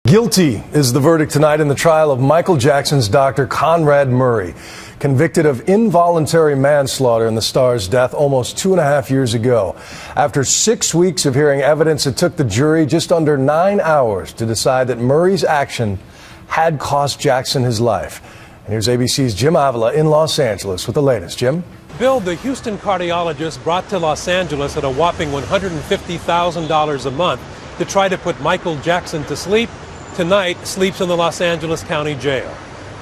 Guilty is the verdict tonight in the trial of Michael Jackson's doctor, Conrad Murray, convicted of involuntary manslaughter in the star's death almost 2.5 years ago. After 6 weeks of hearing evidence, it took the jury just under 9 hours to decide that Murray's action had cost Jackson his life. And here's ABC's Jim Avila in Los Angeles with the latest. Jim? Bill, the Houston cardiologist brought to Los Angeles at a whopping $150,000 a month to try to put Michael Jackson to sleep, tonight sleeps in the Los Angeles County Jail.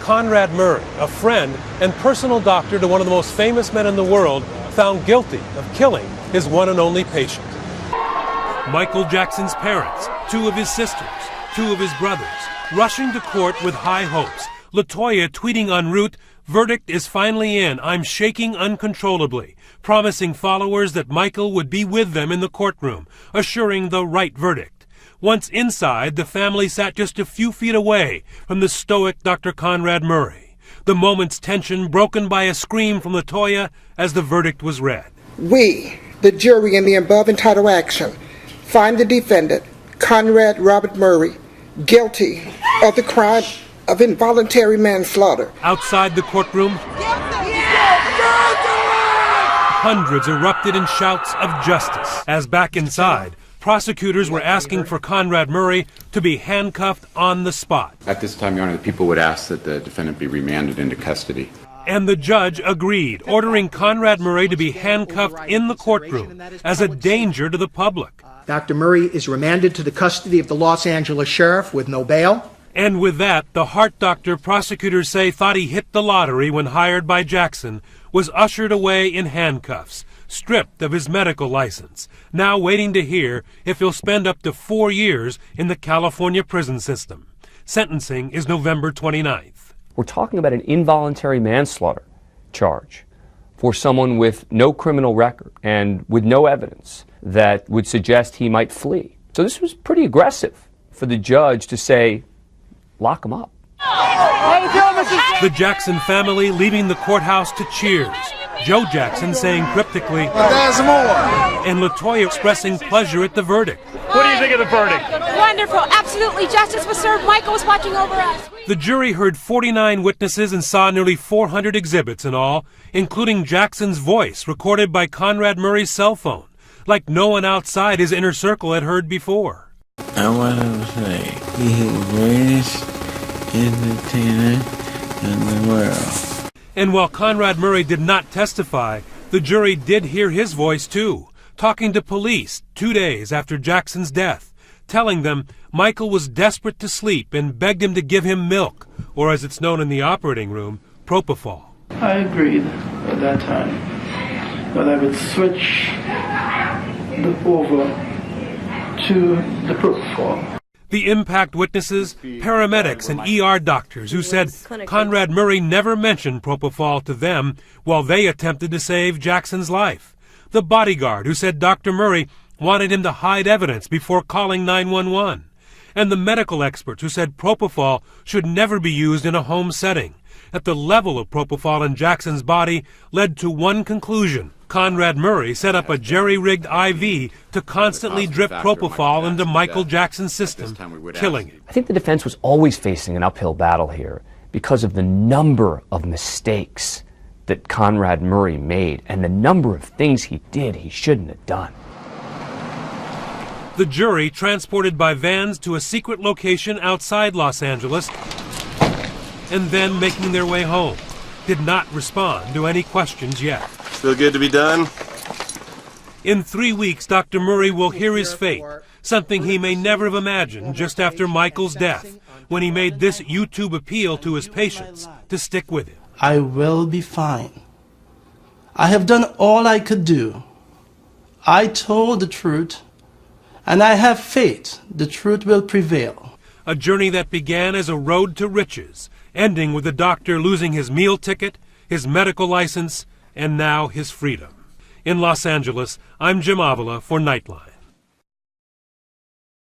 Conrad Murray, a friend and personal doctor to one of the most famous men in the world, found guilty of killing his one and only patient. Michael Jackson's parents, 2 of his sisters, 2 of his brothers, rushing to court with high hopes. LaToya tweeting en route, "Verdict is finally in. I'm shaking uncontrollably," promising followers that Michael would be with them in the courtroom, assuring the right verdict. Once inside, the family sat just a few feet away from the stoic Dr. Conrad Murray. The moment's tension broken by a scream from LaToya as the verdict was read. We, the jury in the above entitled action, find the defendant, Conrad Robert Murray, guilty of the crime of involuntary manslaughter. Outside the courtroom, hundreds erupted in shouts of justice, as back inside, prosecutors were asking for Conrad Murray to be handcuffed on the spot. At this time, Your Honor, the people would ask that the defendant be remanded into custody. And the judge agreed, ordering Conrad Murray to be handcuffed in the courtroom as a danger to the public. Dr. Murray is remanded to the custody of the Los Angeles Sheriff with no bail. And with that, the heart doctor prosecutors say thought he hit the lottery when hired by Jackson was ushered away in handcuffs, stripped of his medical license, now waiting to hear if he'll spend up to 4 years in the California prison system. Sentencing is November 29th. We're talking about an involuntary manslaughter charge for someone with no criminal record and with no evidence that would suggest he might flee. So this was pretty aggressive for the judge to say, lock him up. The Jackson family leaving the courthouse to cheers. Joe Jackson saying cryptically, "There's more," and LaToya expressing pleasure at the verdict. What do you think of the verdict? Wonderful. Absolutely. Justice was served. Michael was watching over us. The jury heard 49 witnesses and saw nearly 400 exhibits in all, including Jackson's voice recorded by Conrad Murray's cell phone, like no one outside his inner circle had heard before. I want to say he's the greatest entertainer in the world. And while Conrad Murray did not testify, the jury did hear his voice too, talking to police 2 days after Jackson's death, telling them Michael was desperate to sleep and begged him to give him milk, or as it's known in the operating room, propofol. I agreed at that time that I would switch over to the propofol. The impact witnesses, paramedics and ER doctors who said Conrad Murray never mentioned propofol to them while they attempted to save Jackson's life. The bodyguard who said Dr. Murray wanted him to hide evidence before calling 911. And the medical experts who said propofol should never be used in a home setting. At the level of propofol in Jackson's body led to one conclusion. Conrad Murray set up a jerry-rigged IV to constantly drip propofol into Michael Jackson's system, killing him. I think the defense was always facing an uphill battle here because of the number of mistakes that Conrad Murray made and the number of things he did he shouldn't have done. The jury, transported by vans to a secret location outside Los Angeles and then making their way home, did not respond to any questions yet. Still good to be done? In 3 weeks, Dr. Murray will hear his fate, something he may never have imagined just after Michael's death, when he made this YouTube appeal to his patients to stick with him. I will be fine. I have done all I could do. I told the truth, and I have faith the truth will prevail. A journey that began as a road to riches, ending with the doctor losing his meal ticket, his medical license, and now his freedom. In Los Angeles, I'm Jim Avila for Nightline.